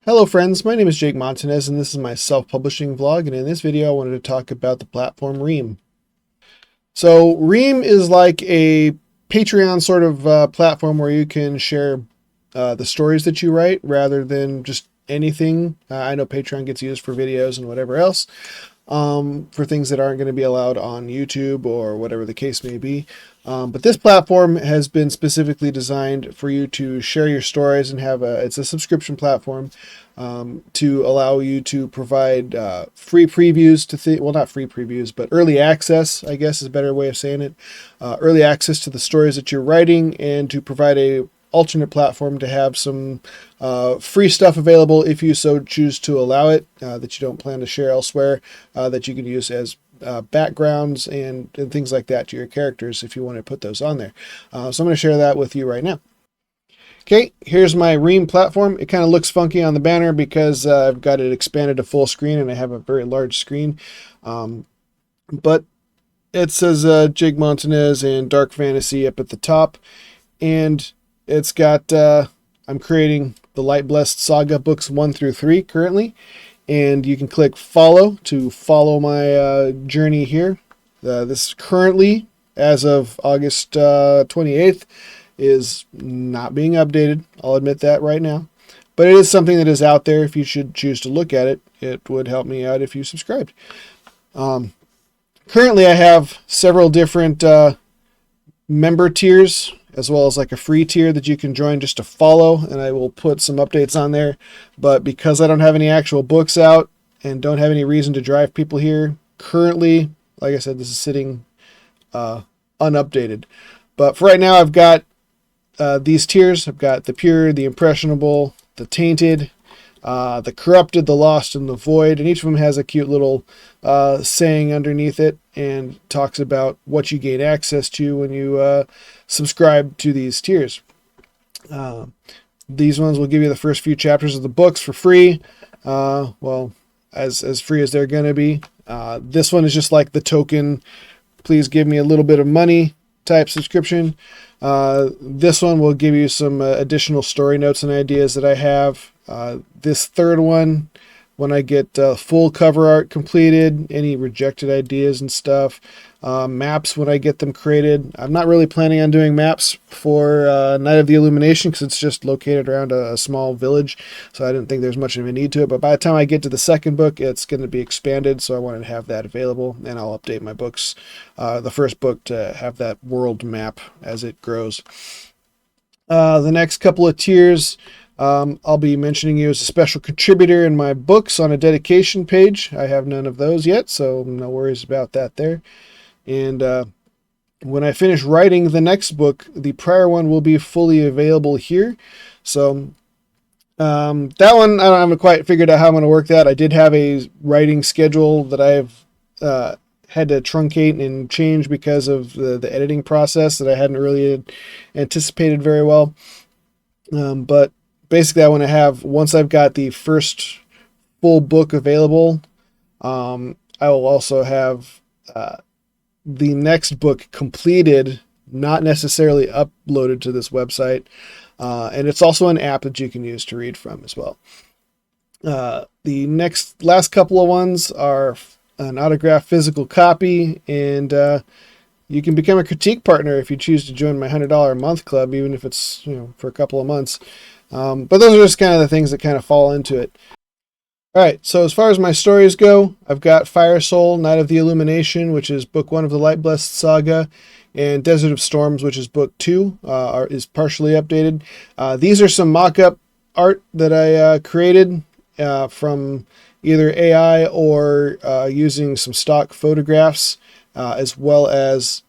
Hello friends, my name is Jake Montanez and this is my self-publishing vlog, and in this video I wanted to talk about the platform Ream. So Ream is like a Patreon sort of platform where you can share the stories that you write rather than just anything. I know Patreon gets used for videos and whatever else, for things that aren't going to be allowed on YouTube or whatever the case may be. But this platform has been specifically designed for you to share your stories and it's a subscription platform to allow you to provide free previews to well, not free previews, but early access, I guess is a better way of saying it. Early access to the stories that you're writing, and to provide a alternate platform to have some free stuff available if you so choose to allow it, that you don't plan to share elsewhere, that you can use as backgrounds and things like that to your characters if you want to put those on there. So I'm going to share that with you right now. Okay, here's my Ream platform. It kind of looks funky on the banner because I've got it expanded to full screen and I have a very large screen. But it says Jake Montanez and Dark Fantasy up at the top. And it's got, I'm creating the Lightblessed Saga books 1 through 3 currently. And you can click follow to follow my journey here. This currently, as of August 28th, is not being updated. I'll admit that right now. But it is something that is out there. If you should choose to look at it, it would help me out if you subscribed. Currently, I have several different member tiers, as well as like a free tier that you can join just to follow, and I will put some updates on there. But because I don't have any actual books out and don't have any reason to drive people here, currently, like I said, this is sitting unupdated. But for right now, I've got these tiers. I've got the pure, the impressionable, the tainted, the corrupted, the lost, and the void, and each of them has a cute little saying underneath it and talks about what you gain access to when you subscribe to these tiers. These ones will give you the first few chapters of the books for free, well, as free as they're going to be. This one is just like the token, please give me a little bit of money type subscription. This one will give you some additional story notes and ideas that I have. This third one, when I get full cover art completed, any rejected ideas and stuff, maps when I get them created. I'm not really planning on doing maps for Night of the Illumination because it's just located around a small village, so I didn't think there's much of a need to it. But by the time I get to the second book, it's going to be expanded, so I wanted to have that available, and I'll update my books, the first book, to have that world map as it grows. The next couple of tiers, I'll be mentioning you as a special contributor in my books on a dedication page. I have none of those yet, so no worries about that there. And when I finish writing the next book, the prior one will be fully available here. So that one, I haven't quite figured out how I'm going to work that. I did have a writing schedule that I've had to truncate and change because of the editing process that I hadn't really anticipated very well. But basically, I want to have, once I've got the first full book available, I will also have the next book completed, not necessarily uploaded to this website. And it's also an app that you can use to read from as well. The last couple of ones are an autographed physical copy, and you can become a critique partner if you choose to join my $100 a month club, even if it's, for a couple of months. But those are just kind of the things that kind of fall into it. All right, so as far as my stories go, I've got Fire Soul, Night of the Illumination, which is book 1 of the Lightblessed Saga, and Desert of Storms, which is book 2, is partially updated. These are some mock-up art that I created from either AI or using some stock photographs, as well as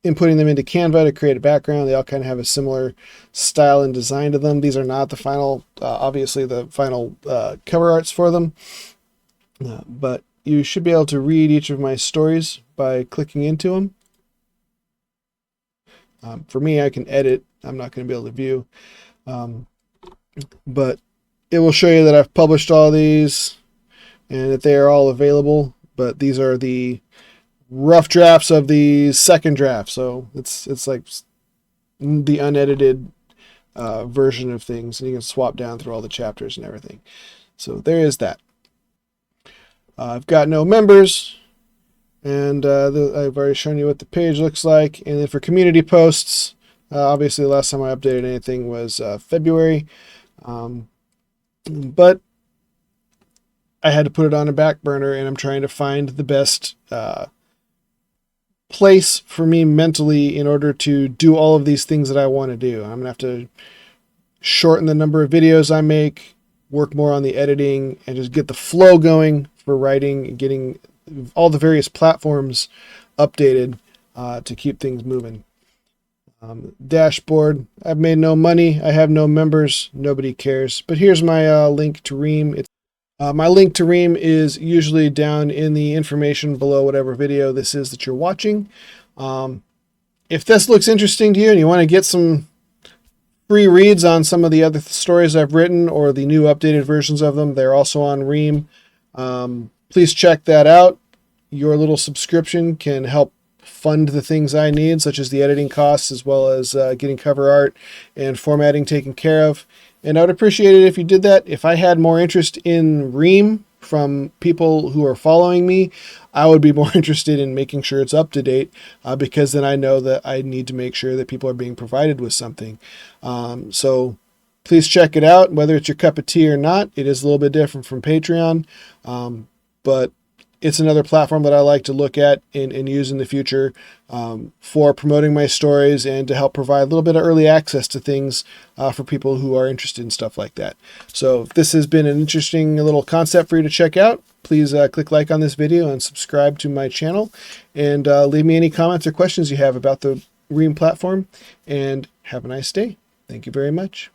inputting them into Canva to create a background. They all kind of have a similar style and design to them. These are not the final, obviously the final cover arts for them, but you should be able to read each of my stories by clicking into them. For me, I can edit. I'm not going to be able to view, but it will show you that I've published all these and that they are all available. But these are the rough drafts of the second draft, so it's like the unedited version of things, and you can swap down through all the chapters and everything. So there is that. I've got no members, and I've already shown you what the page looks like. And then for community posts, obviously the last time I updated anything was February, but I had to put it on a back burner, and I'm trying to find the best place for me mentally in order to do all of these things that I want to do. I'm going to have to shorten the number of videos I make, work more on the editing, and just get the flow going for writing and getting all the various platforms updated to keep things moving. Dashboard. I've made no money. I have no members. Nobody cares. But here's my link to Ream. My link to Ream is usually down in the information below whatever video this is that you're watching. If this looks interesting to you and you want to get some free reads on some of the other stories I've written or the new updated versions of them, they're also on Ream. Please check that out. Your little subscription can help fund the things I need, such as the editing costs, as well as getting cover art and formatting taken care of. And I would appreciate it if you did that. If I had more interest in Ream from people who are following me, I would be more interested in making sure it's up to date, because then I know that I need to make sure that people are being provided with something. So please check it out, whether it's your cup of tea or not. It is a little bit different from Patreon, but it's another platform that I like to look at and use in the future for promoting my stories and to help provide a little bit of early access to things for people who are interested in stuff like that. So if this has been an interesting little concept for you to check out, please click like on this video and subscribe to my channel, and leave me any comments or questions you have about the Ream platform, and have a nice day. Thank you very much.